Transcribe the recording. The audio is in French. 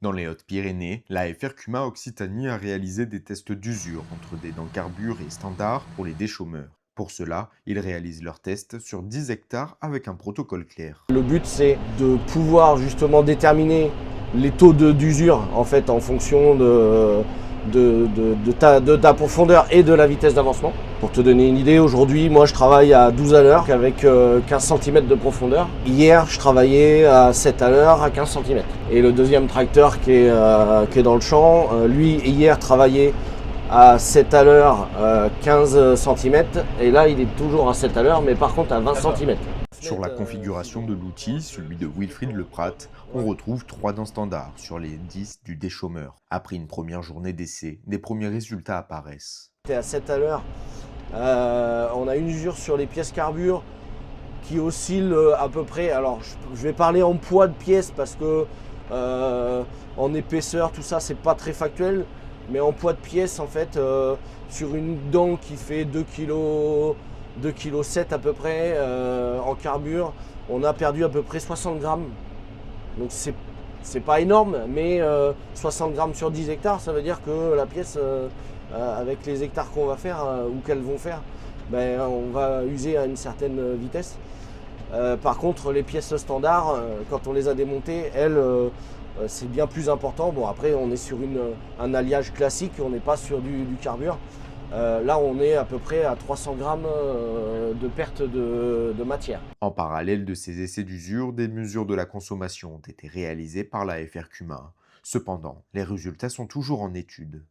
Dans les Hautes-Pyrénées, la FR-CUMA Occitanie a réalisé des tests d'usure entre des dents carbure et standard pour les déchômeurs. Pour cela, ils réalisent leurs tests sur 10 hectares avec un protocole clair. Le but, c'est de pouvoir justement déterminer les taux d'usure en fait en fonction de ta profondeur et de la vitesse d'avancement. Pour te donner une idée, aujourd'hui, moi je travaille à 12 à l'heure avec 15 cm de profondeur. Hier, je travaillais à 7 à l'heure à 15 cm. Et le deuxième tracteur qui est dans le champ, lui, hier, travaillait à 7 à l'heure, 15 cm. Et là, il est toujours à 7 à l'heure, mais par contre à 20 cm. Sur la configuration de l'outil, celui de Wilfried Leprat, on retrouve 3 dents standards sur les 10 du déchômeur. Après une première journée d'essai, des premiers résultats apparaissent. À 7 à l'heure, on a une usure sur les pièces carbure qui oscille à peu près. Alors je vais parler en poids de pièces parce que en épaisseur, tout ça, c'est pas très factuel. Mais en poids de pièces, en fait, sur une dent qui fait 2,7 kg à peu près en carbure, on a perdu à peu près 60 grammes. Donc c'est pas énorme, mais 60 grammes sur 10 hectares, ça veut dire que la pièce, avec les hectares qu'on va faire ou qu'elles vont faire, ben, on va user à une certaine vitesse. Par contre, les pièces standards, quand on les a démontées, elles, c'est bien plus important. Bon, après, on est sur un alliage classique, on n'est pas sur du carbure. Là, on est à peu près à 300 grammes de perte de matière. En parallèle de ces essais d'usure, des mesures de la consommation ont été réalisées par la FR-CUMA. Cependant, les résultats sont toujours en étude.